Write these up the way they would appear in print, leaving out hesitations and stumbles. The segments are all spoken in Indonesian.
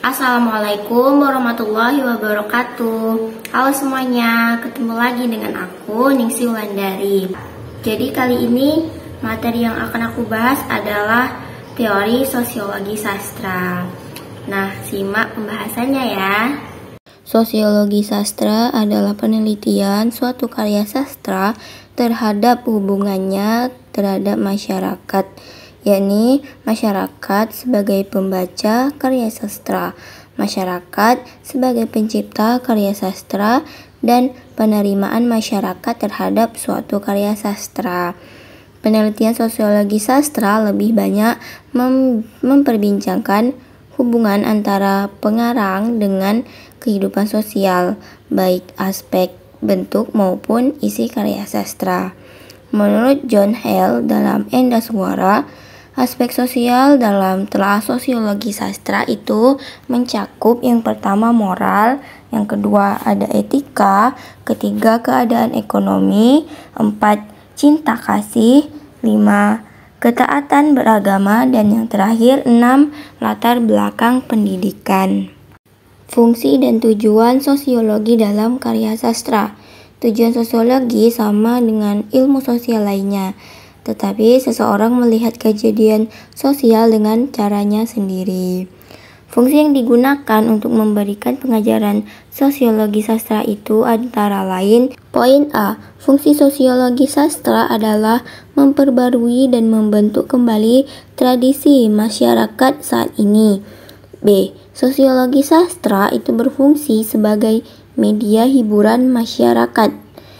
Assalamualaikum warahmatullahi wabarakatuh. Halo semuanya, ketemu lagi dengan aku Ningsi Wulandari. Jadi kali ini materi yang akan aku bahas adalah teori sosiologi sastra. Nah, simak pembahasannya ya. Sosiologi sastra adalah penelitian suatu karya sastra terhadap hubungannya terhadap masyarakat, yakni masyarakat sebagai pembaca karya sastra, masyarakat sebagai pencipta karya sastra, dan penerimaan masyarakat terhadap suatu karya sastra. Penelitian sosiologi sastra lebih banyak memperbincangkan hubungan antara pengarang dengan kehidupan sosial, baik aspek bentuk maupun isi karya sastra. Menurut John Hale dalam Enda Suara, aspek sosial dalam telah sosiologi sastra itu mencakup yang pertama moral, yang kedua ada etika, ketiga keadaan ekonomi, 4 cinta kasih, 5 ketaatan beragama, dan yang terakhir 6 latar belakang pendidikan. Fungsi dan tujuan sosiologi dalam karya sastra. Tujuan sosiologi sama dengan ilmu sosial lainnya, tetapi seseorang melihat kejadian sosial dengan caranya sendiri. Fungsi yang digunakan untuk memberikan pengajaran sosiologi sastra itu antara lain: poin A. Fungsi sosiologi sastra adalah memperbarui dan membentuk kembali tradisi masyarakat saat ini. B. Sosiologi sastra itu berfungsi sebagai media hiburan masyarakat.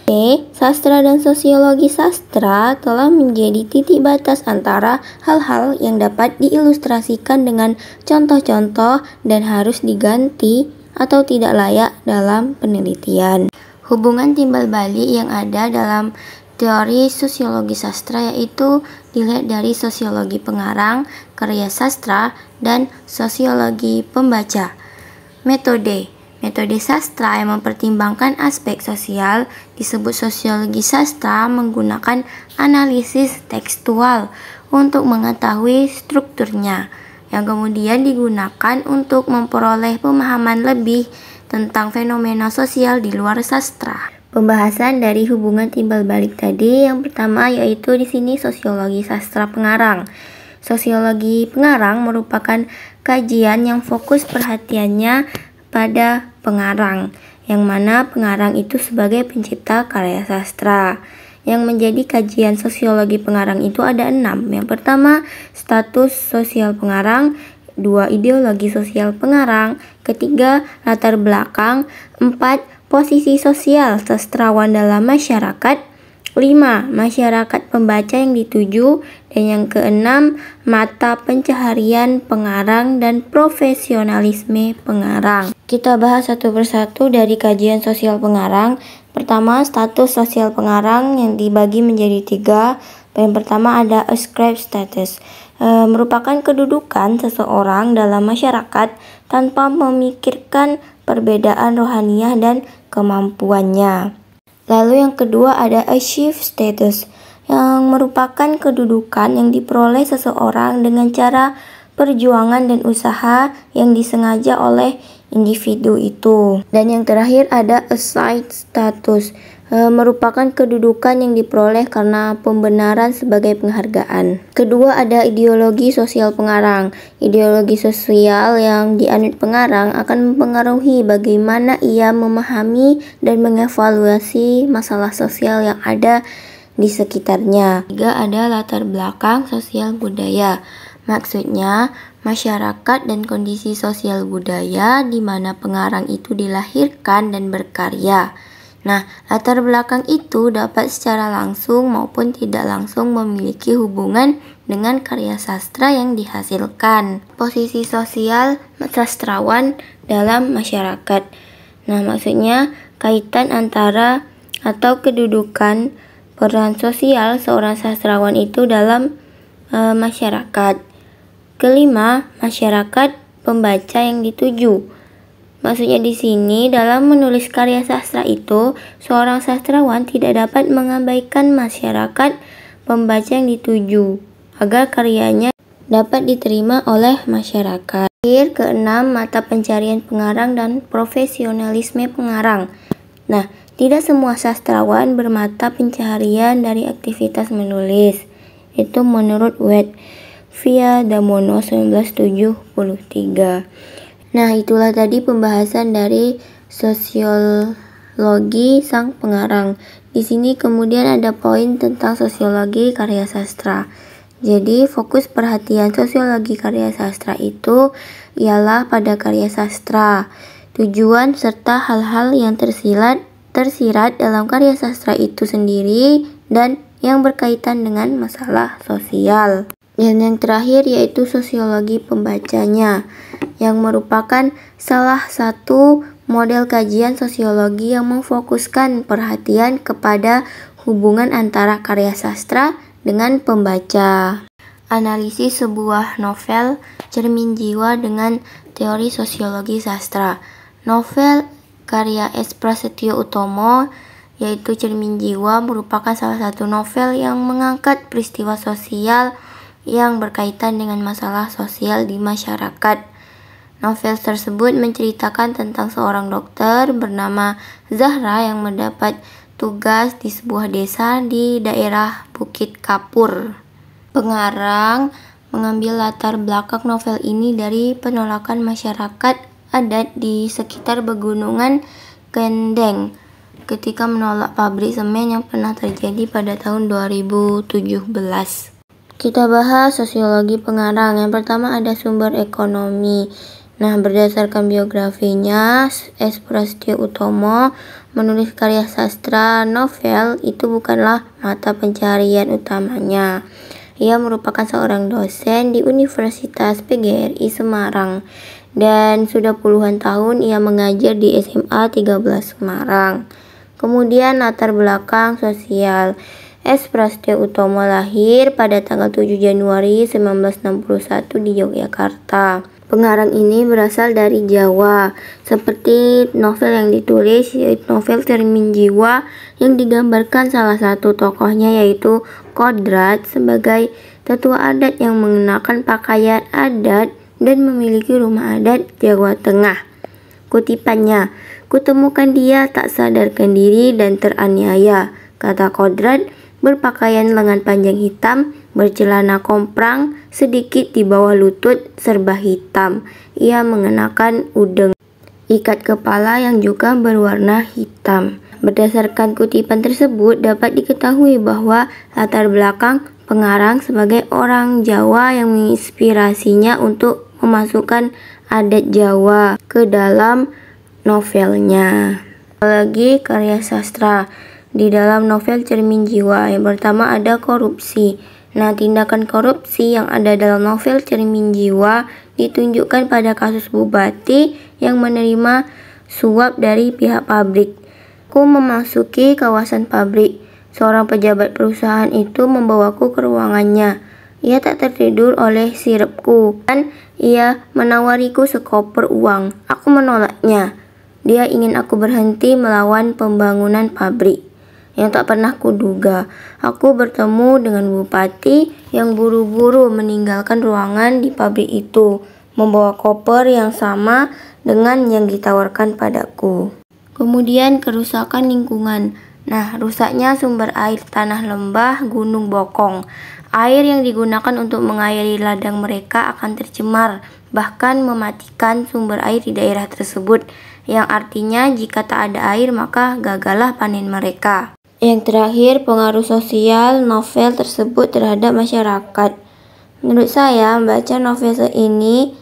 C. Sastra dan sosiologi sastra telah menjadi titik batas antara hal-hal yang dapat diilustrasikan dengan contoh-contoh dan harus diganti atau tidak layak dalam penelitian. Hubungan timbal balik yang ada dalam teori sosiologi sastra yaitu dilihat dari sosiologi pengarang karya sastra dan sosiologi pembaca. Metode sastra yang mempertimbangkan aspek sosial disebut sosiologi sastra menggunakan analisis tekstual untuk mengetahui strukturnya, yang kemudian digunakan untuk memperoleh pemahaman lebih tentang fenomena sosial di luar sastra. Pembahasan dari hubungan timbal balik tadi yang pertama yaitu di sini sosiologi sastra pengarang. Sosiologi pengarang merupakan kajian yang fokus perhatiannya pada pengarang, yang mana pengarang itu sebagai pencipta karya sastra. Yang menjadi kajian sosiologi pengarang itu ada 6. Yang pertama, status sosial pengarang. 2. Ideologi sosial pengarang. Ketiga, latar belakang. 4. Posisi sosial sastrawan dalam masyarakat. 5. Masyarakat pembaca yang dituju. Dan yang keenam, mata pencaharian pengarang dan profesionalisme pengarang. Kita bahas satu persatu dari kajian sosial pengarang. Pertama, status sosial pengarang yang dibagi menjadi 3. Yang pertama ada ascribed status, merupakan kedudukan seseorang dalam masyarakat tanpa memikirkan perbedaan rohaniah dan kemampuannya. Lalu yang kedua ada achieved status, yang merupakan kedudukan yang diperoleh seseorang dengan cara perjuangan dan usaha yang disengaja oleh individu itu. Dan yang terakhir ada assigned status, merupakan kedudukan yang diperoleh karena pembenaran sebagai penghargaan. Kedua ada ideologi sosial pengarang. Ideologi sosial yang dianut pengarang akan mempengaruhi bagaimana ia memahami dan mengevaluasi masalah sosial yang ada di sekitarnya. 3 ada latar belakang sosial budaya. Maksudnya, masyarakat dan kondisi sosial budaya di mana pengarang itu dilahirkan dan berkarya. Nah, latar belakang itu dapat secara langsung maupun tidak langsung memiliki hubungan dengan karya sastra yang dihasilkan. Posisi sosial sastrawan dalam masyarakat. Nah, maksudnya kaitan antara atau kedudukan peran sosial seorang sastrawan itu dalam masyarakat. Kelima, masyarakat pembaca yang dituju. Maksudnya di sini dalam menulis karya sastra itu, seorang sastrawan tidak dapat mengabaikan masyarakat pembaca yang dituju agar karyanya dapat diterima oleh masyarakat. Keenam, mata pencarian pengarang dan profesionalisme pengarang. Nah, tidak semua sastrawan bermata pencaharian dari aktivitas menulis. Itu menurut Wiadamono 1973. Nah, itulah tadi pembahasan dari sosiologi sang pengarang. Di sini kemudian ada poin tentang sosiologi karya sastra. Jadi, fokus perhatian sosiologi karya sastra itu ialah pada karya sastra, tujuan serta hal-hal yang tersirat dalam karya sastra itu sendiri dan yang berkaitan dengan masalah sosial. Dan yang terakhir yaitu sosiologi pembacanya, yang merupakan salah satu model kajian sosiologi yang memfokuskan perhatian kepada hubungan antara karya sastra dengan pembaca. Analisis sebuah novel cermin jiwa dengan teori sosiologi sastra. Novel karya S. Prasetyo Utomo yaitu Cermin Jiwa merupakan salah satu novel yang mengangkat peristiwa sosial yang berkaitan dengan masalah sosial di masyarakat. Novel tersebut menceritakan tentang seorang dokter bernama Zahra yang mendapat tugas di sebuah desa di daerah Bukit Kapur. Pengarang mengambil latar belakang novel ini dari penolakan masyarakat adat di sekitar pegunungan Kendeng ketika menolak pabrik semen yang pernah terjadi pada tahun 2017. Kita bahas sosiologi pengarang. Yang pertama ada sumber ekonomi. Nah, berdasarkan biografinya, S. Prasetyo Utomo menulis karya sastra novel itu bukanlah mata pencarian utamanya. Ia merupakan seorang dosen di Universitas PGRI Semarang dan sudah puluhan tahun ia mengajar di SMA 13 Semarang. Kemudian latar belakang sosial. S. Prasetyo Utomo lahir pada tanggal 7 Januari 1961 di Yogyakarta. Pengarang ini berasal dari Jawa, seperti novel yang ditulis yaitu novel Cermin Jiwa yang digambarkan salah satu tokohnya yaitu Kodrat sebagai tetua adat yang mengenakan pakaian adat dan memiliki rumah adat Jawa Tengah. Kutipannya, kutemukan dia tak sadarkan diri dan teraniaya, kata Kodrat, berpakaian lengan panjang hitam, bercelana komprang, sedikit di bawah lutut, serba hitam. Ia mengenakan udeng, ikat kepala yang juga berwarna hitam. Berdasarkan kutipan tersebut, dapat diketahui bahwa latar belakang pengarang sebagai orang Jawa yang menginspirasinya untuk memasukkan adat Jawa ke dalam novelnya. Lagi karya sastra. Di dalam novel Cermin Jiwa, yang pertama ada korupsi. Nah, tindakan korupsi yang ada dalam novel Cermin Jiwa ditunjukkan pada kasus bupati yang menerima suap dari pihak pabrik. Aku memasuki kawasan pabrik. Seorang pejabat perusahaan itu membawaku ke ruangannya. Ia tak tertidur oleh sirupku dan ia menawariku sekoper uang. Aku menolaknya. Dia ingin aku berhenti melawan pembangunan pabrik. Yang tak pernah kuduga, aku bertemu dengan bupati yang buru-buru meninggalkan ruangan di pabrik itu, membawa koper yang sama dengan yang ditawarkan padaku. Kemudian kerusakan lingkungan. Nah, rusaknya sumber air tanah lembah Gunung Bokong. Air yang digunakan untuk mengairi ladang mereka akan tercemar, bahkan mematikan sumber air di daerah tersebut, yang artinya jika tak ada air maka gagallah panen mereka. Yang terakhir, pengaruh sosial novel tersebut terhadap masyarakat. Menurut saya, membaca novel ini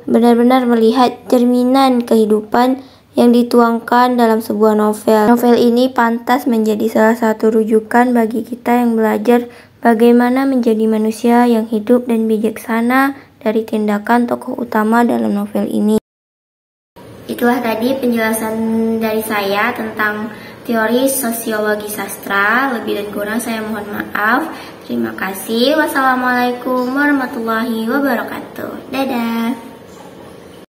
benar-benar melihat cerminan kehidupan yang dituangkan dalam sebuah novel. Novel ini pantas menjadi salah satu rujukan bagi kita yang belajar bagaimana menjadi manusia yang hidup dan bijaksana dari tindakan tokoh utama dalam novel ini. Itulah tadi penjelasan dari saya tentang teori sosiologi sastra. Lebih dan kurang saya mohon maaf. Terima kasih. Wassalamualaikum warahmatullahi wabarakatuh. Dadah.